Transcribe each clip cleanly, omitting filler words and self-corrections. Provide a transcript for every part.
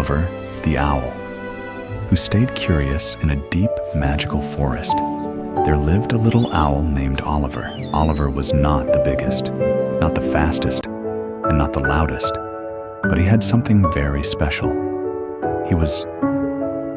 Oliver, the owl, who stayed curious in a deep, magical forest. There lived a little owl named Oliver. Oliver was not the biggest, not the fastest, and not the loudest, but he had something very special. He was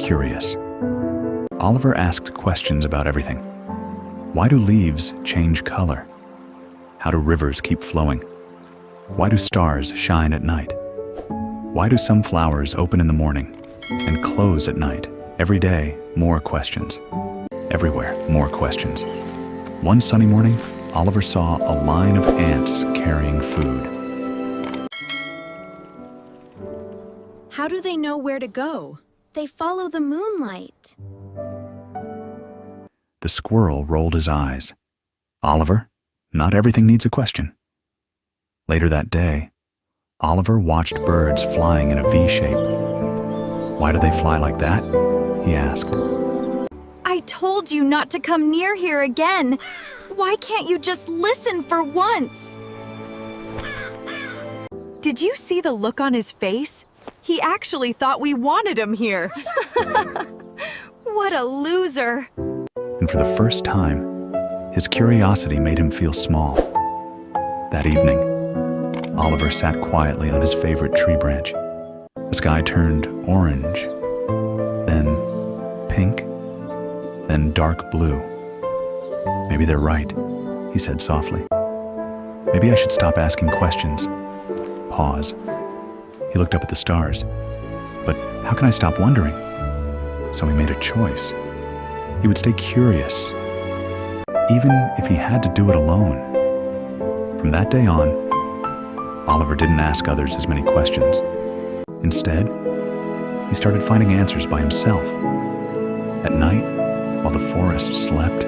curious. Oliver asked questions about everything. Why do leaves change color? How do rivers keep flowing? Why do stars shine at night? Why do some flowers open in the morning and close at night? Every day, more questions. Everywhere, more questions. One sunny morning, Oliver saw a line of ants carrying food. How do they know where to go? They follow the moonlight. The squirrel rolled his eyes. Oliver, not everything needs a question. Later that day, Oliver watched birds flying in a V shape. Why do they fly like that? He asked. I told you not to come near here again. Why can't you just listen for once? Did you see the look on his face? He actually thought we wanted him here. What a loser. And for the first time, his curiosity made him feel small. That evening, Oliver sat quietly on his favorite tree branch. The sky turned orange, then pink, then dark blue. Maybe they're right, he said softly. Maybe I should stop asking questions. Pause. He looked up at the stars. But how can I stop wondering? So he made a choice. He would stay curious, even if he had to do it alone. From that day on, Oliver didn't ask others as many questions. Instead, he started finding answers by himself. At night, while the forest slept,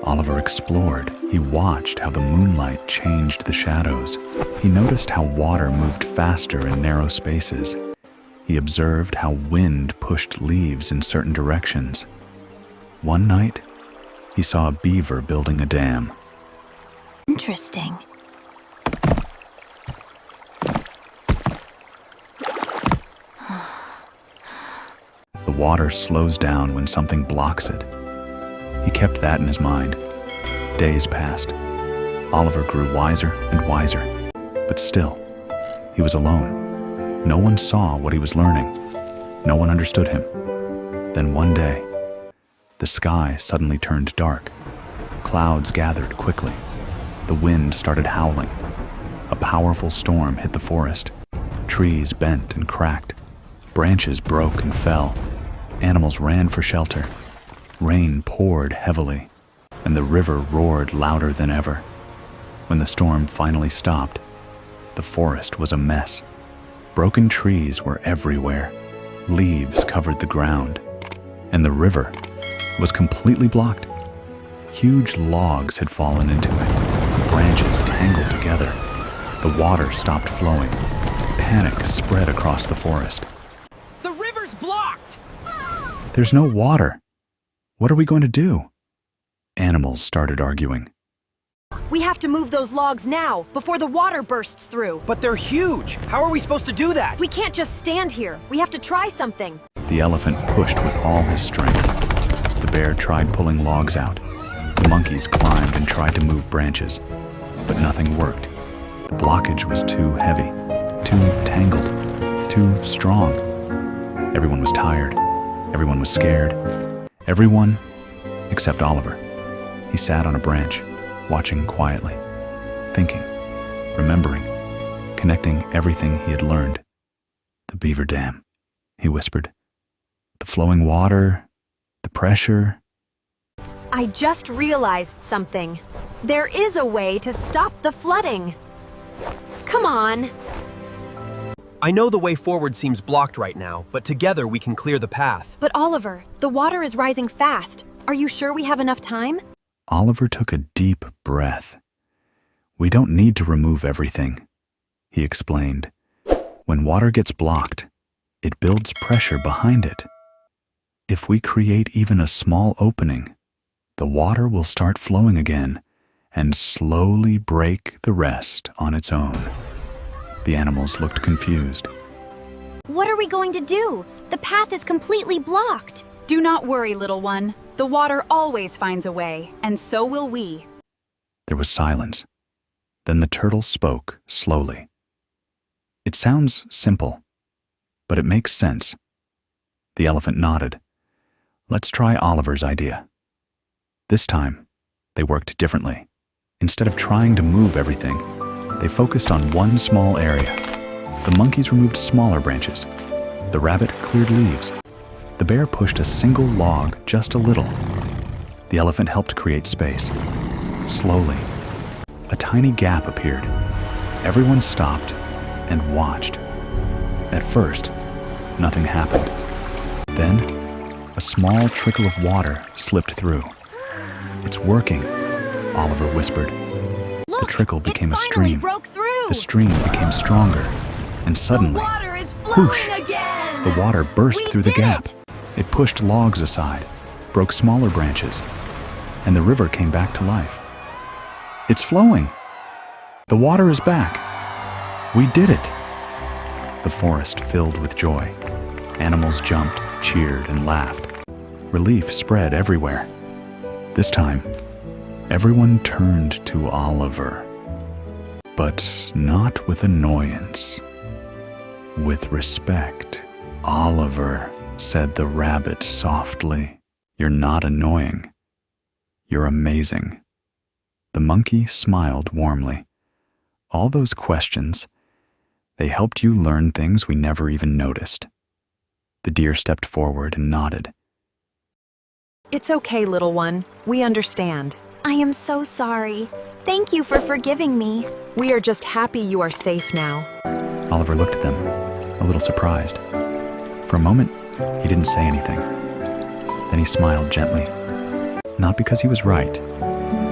Oliver explored. He watched how the moonlight changed the shadows. He noticed how water moved faster in narrow spaces. He observed how wind pushed leaves in certain directions. One night, he saw a beaver building a dam. Interesting. The water slows down when something blocks it. He kept that in his mind. Days passed. Oliver grew wiser and wiser, but still, he was alone. No one saw what he was learning. No one understood him. Then one day, the sky suddenly turned dark. Clouds gathered quickly. The wind started howling. A powerful storm hit the forest. Trees bent and cracked. Branches broke and fell. Animals ran for shelter. Rain poured heavily, and the river roared louder than ever. When the storm finally stopped, the forest was a mess. Broken trees were everywhere. Leaves covered the ground, and the river was completely blocked. Huge logs had fallen into it. Branches tangled together. The water stopped flowing. Panic spread across the forest. The river's blocked! There's no water. What are we going to do? Animals started arguing. We have to move those logs now, before the water bursts through. But they're huge! How are we supposed to do that? We can't just stand here. We have to try something. The elephant pushed with all his strength. The bear tried pulling logs out. The monkeys climbed and tried to move branches, but nothing worked. The blockage was too heavy, too tangled, too strong. Everyone was tired. Everyone was scared. Everyone except Oliver. He sat on a branch, watching quietly, thinking, remembering, connecting everything he had learned. The beaver dam, he whispered. The flowing water, the pressure. I just realized something. There is a way to stop the flooding. Come on. I know the way forward seems blocked right now, but together we can clear the path. But Oliver, the water is rising fast. Are you sure we have enough time? Oliver took a deep breath. We don't need to remove everything, he explained. When water gets blocked, it builds pressure behind it. If we create even a small opening, the water will start flowing again and slowly break the rest on its own. The animals looked confused. What are we going to do? The path is completely blocked. Do not worry, little one. The water always finds a way, and so will we. There was silence. Then the turtle spoke slowly. It sounds simple, but it makes sense. The elephant nodded. Let's try Oliver's idea. This time, they worked differently. Instead of trying to move everything, they focused on one small area. The monkeys removed smaller branches. The rabbit cleared leaves. The bear pushed a single log just a little. The elephant helped create space. Slowly, a tiny gap appeared. Everyone stopped and watched. At first, nothing happened. Then, a small trickle of water slipped through. It's working, Oliver whispered. Look, The trickle became a it finally stream. broke through. The stream became stronger, and suddenly, Water is flowing whoosh, again! the water burst We through the did gap. it! It pushed logs aside, broke smaller branches, and the river came back to life. It's flowing. The water is back. We did it. The forest filled with joy. Animals jumped, cheered, and laughed. Relief spread everywhere. This time, everyone turned to Oliver. But not with annoyance. With respect. Oliver, said the rabbit softly. You're not annoying. You're amazing. The monkey smiled warmly. All those questions, they helped you learn things we never even noticed. The deer stepped forward and nodded. It's okay, little one. We understand. I am so sorry. Thank you for forgiving me. We are just happy you are safe now. Oliver looked at them, a little surprised. For a moment, he didn't say anything. Then he smiled gently. Not because he was right,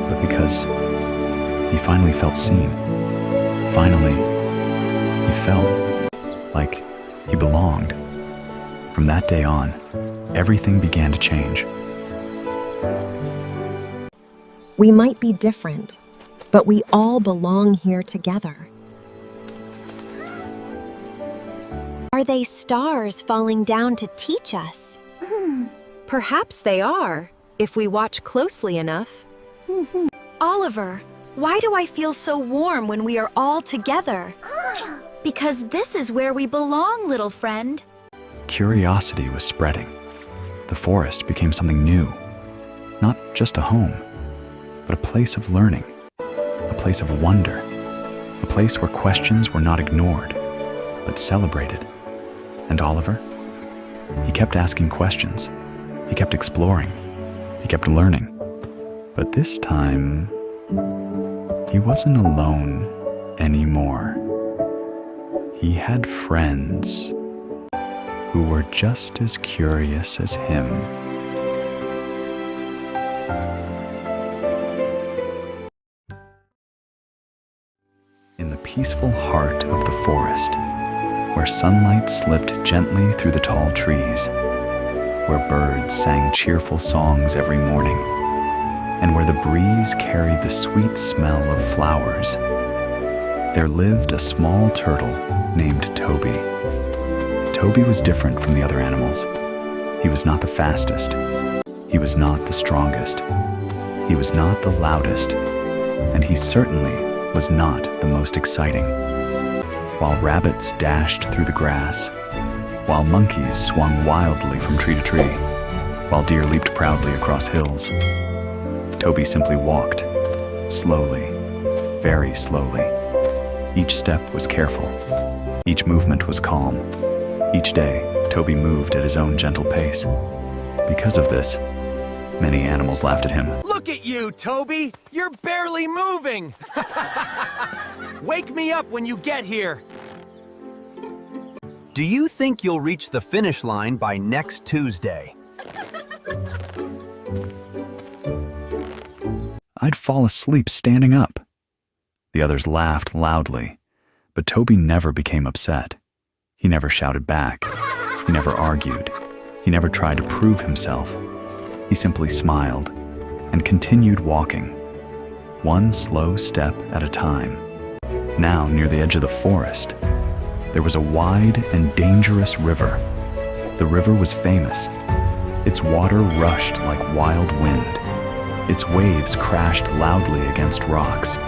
but because he finally felt seen. Finally, he felt like he belonged. From that day on, everything began to change. We might be different, but we all belong here together. Are they stars falling down to teach us? Perhaps they are, if we watch closely enough. Oliver, why do I feel so warm when we are all together? Because this is where we belong, little friend. Curiosity was spreading. The forest became something new. Not just a home, but a place of learning, a place of wonder, a place where questions were not ignored, but celebrated. And Oliver? He kept asking questions. He kept exploring. He kept learning. But this time, he wasn't alone anymore. He had friends who were just as curious as him. In the peaceful heart of the forest, where sunlight slipped gently through the tall trees, where birds sang cheerful songs every morning, and where the breeze carried the sweet smell of flowers, there lived a small turtle named Toby. Toby was different from the other animals. He was not the fastest. He was not the strongest. He was not the loudest. And he certainly was not the most exciting. While rabbits dashed through the grass, while monkeys swung wildly from tree to tree, while deer leaped proudly across hills, Toby simply walked, slowly, very slowly. Each step was careful. Each movement was calm. Each day, Toby moved at his own gentle pace. Because of this, many animals laughed at him. Look at you, Toby! You're barely moving! Wake me up when you get here! Do you think you'll reach the finish line by next Tuesday? I'd fall asleep standing up. The others laughed loudly, but Toby never became upset. He never shouted back. He never argued. He never tried to prove himself. He simply smiled and continued walking, one slow step at a time. Now, near the edge of the forest, there was a wide and dangerous river. The river was famous. Its water rushed like wild wind. Its waves crashed loudly against rocks.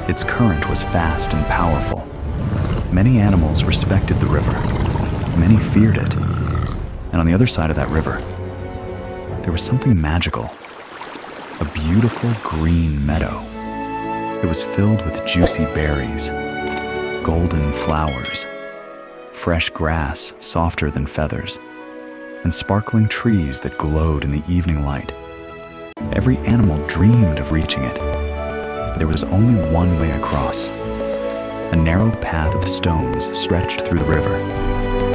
Its current was fast and powerful. Many animals respected the river. Many feared it. And on the other side of that river, there was something magical. A beautiful green meadow. It was filled with juicy berries, golden flowers, fresh grass softer than feathers, and sparkling trees that glowed in the evening light. Every animal dreamed of reaching it, but there was only one way across. A narrow path of stones stretched through the river.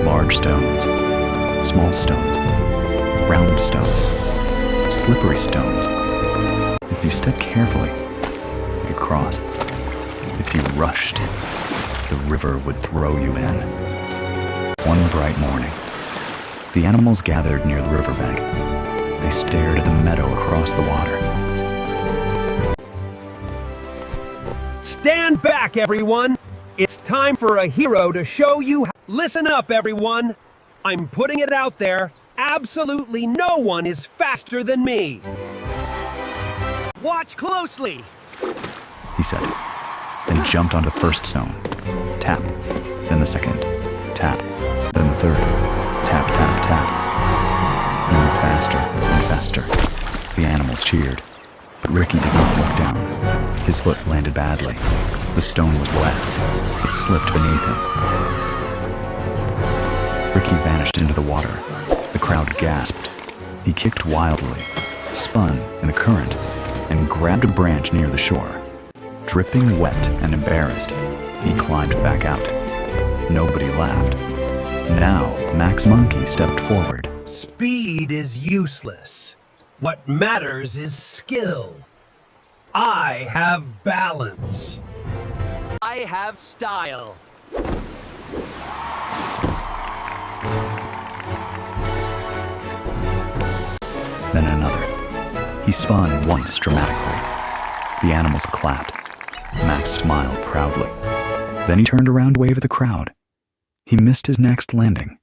Large stones, small stones, round stones, slippery stones. If you stepped carefully, you could cross. If you rushed, the river would throw you in. One bright morning, the animals gathered near the riverbank. They stared at the meadow across the water. Stand back, everyone! It's time for a hero to show you. Listen up, everyone! I'm putting it out there. Absolutely no one is faster than me. Watch closely! He said. Then he jumped onto the first stone. Tap. Then the second. Tap. Then the third. Tap, tap, tap. He moved faster and faster. The animals cheered. But Ricky did not look down. His foot landed badly. The stone was wet. It slipped beneath him. Ricky vanished into the water. The crowd gasped. He kicked wildly, spun in the current, and grabbed a branch near the shore. Dripping wet and embarrassed, he climbed back out. Nobody laughed. Now, Max Monkey stepped forward. Speed is useless. What matters is skill. I have balance. I have style. Then another. He spun once dramatically. The animals clapped. Max smiled proudly. Then he turned around to wave at the crowd. He missed his next landing.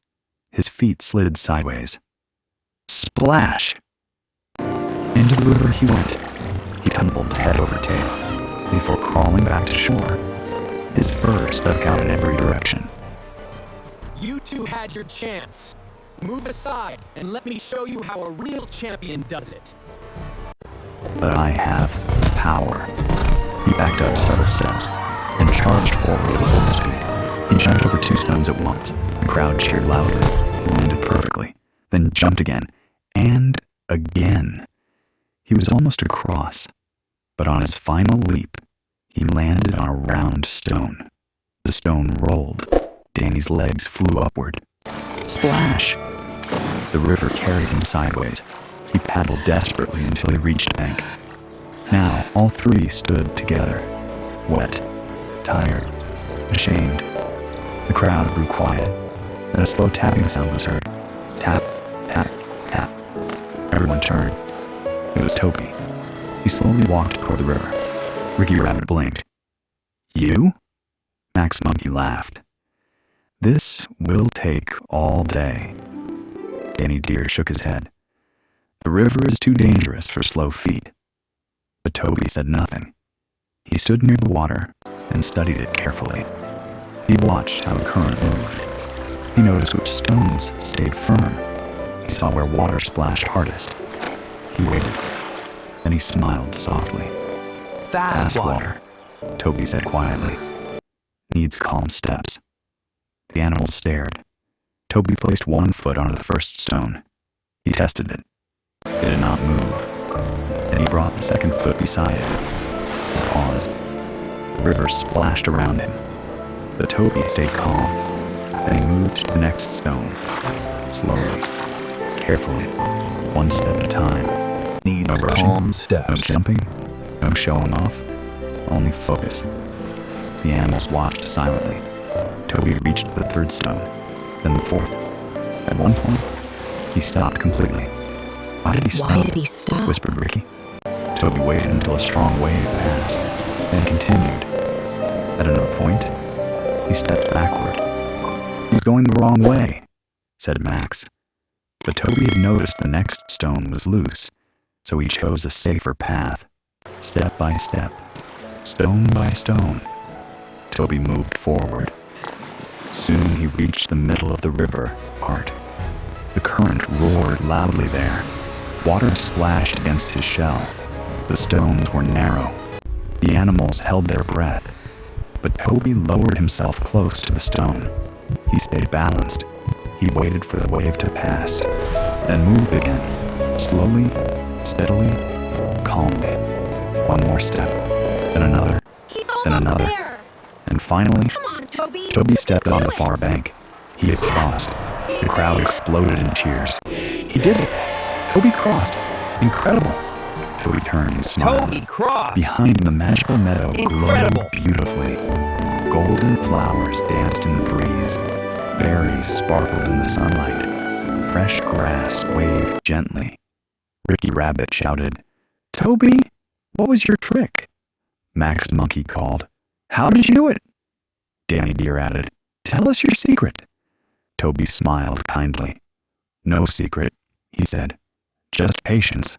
His feet slid sideways. Splash! Into the river he went. He tumbled head over tail before crawling back to shore. His fur stuck out in every direction. You two had your chance. Move aside and let me show you how a real champion does it. But I have power. He backed up several steps and charged forward at full speed. He jumped over 2 stones at once. The crowd cheered loudly. He landed perfectly, then jumped again, and again. He was almost across, but on his final leap, he landed on a round stone. The stone rolled. Danny's legs flew upward. Splash! The river carried him sideways. He paddled desperately until he reached bank. Now, all 3 stood together, wet, tired, ashamed. The crowd grew quiet. Then a slow tapping sound was heard. Tap, tap, tap. Everyone turned. It was Toby. He slowly walked toward the river. Ricky Rabbit blinked. You? Max Monkey laughed. This will take all day. Danny Deer shook his head. The river is too dangerous for slow feet. But Toby said nothing. He stood near the water and studied it carefully. He watched how the current moved. He noticed which stones stayed firm. He saw where water splashed hardest. He waited. Then he smiled softly. Fast water, Toby said quietly. Needs calm steps. The animals stared. Toby placed 1 foot onto the first stone. He tested it. It did not move. Then he brought the second foot beside it. He paused. The river splashed around him. But Toby stayed calm. Then he moved to the next stone. Slowly, carefully, 1 step at a time. Needs No rushing, calm steps. no jumping, no showing off, only focus. The animals watched silently. Toby reached the 3rd stone, then the 4th. At one point, he stopped completely. Why did he stop? Why did he stop? Whispered Ricky. Toby waited until a strong wave passed, then continued. At another point, he stepped backward. He's going the wrong way, said Max. But Toby had noticed the next stone was loose, so he chose a safer path. Step by step, stone by stone, Toby moved forward. Soon he reached the middle of the river part. The current roared loudly there. Water splashed against his shell. The stones were narrow. The animals held their breath. But Toby lowered himself close to the stone. He stayed balanced. He waited for the wave to pass, then moved again, slowly, steadily, calmly. One more step, then another, then another. There. And finally, Come on, Toby. Toby stepped You on can the do far it. bank. He had crossed. The crowd exploded in cheers. He did it! Toby crossed! Incredible! Toby turned and smiled. Toby crossed! Behind him, the magical meadow Incredible. glowed beautifully. Golden flowers danced in the breeze. Berries sparkled in the sunlight. Fresh grass waved gently. Ricky Rabbit shouted, "Toby, what was your trick?" Max Monkey called, "How did you do it?" Danny Deer added, "Tell us your secret." Toby smiled kindly. "No secret," he said. "Just patience."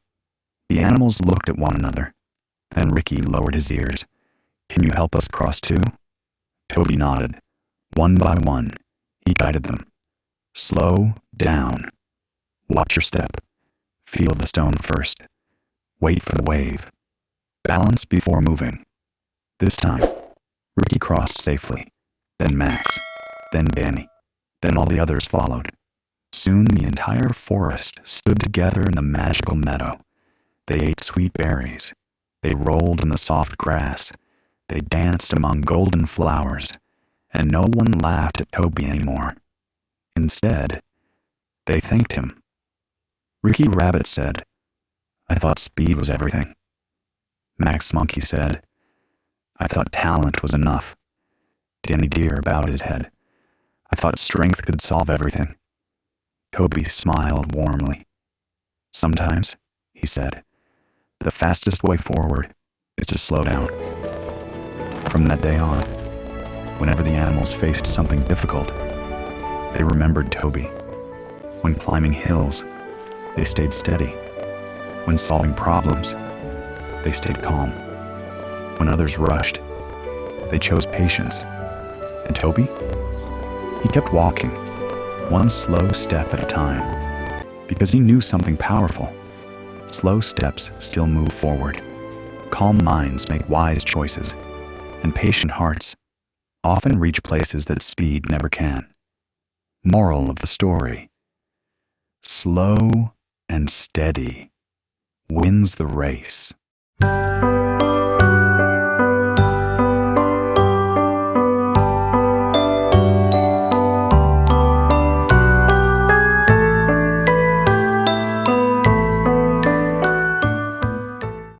The animals looked at one another. Then Ricky lowered his ears. "Can you help us cross too?" Toby nodded. One by one, he guided them. Slow down. Watch your step. Feel the stone first. Wait for the wave. Balance before moving. This time, Ricky crossed safely. Then Max. Then Danny. Then all the others followed. Soon the entire forest stood together in the magical meadow. They ate sweet berries. They rolled in the soft grass. They danced among golden flowers. And no one laughed at Toby anymore. Instead, they thanked him. Ricky Rabbit said, "I thought speed was everything." Max Monkey said, "I thought talent was enough." Danny Deer bowed his head. "I thought strength could solve everything." Toby smiled warmly. "Sometimes," he said, "the fastest way forward is to slow down." From that day on, whenever the animals faced something difficult, they remembered Toby. When climbing hills, they stayed steady. When solving problems, they stayed calm. When others rushed, they chose patience. And Toby? He kept walking, one slow step at a time, because he knew something powerful. Slow steps still move forward. Calm minds make wise choices, and patient hearts often reach places that speed never can. Moral of the story: slow and steady wins the race.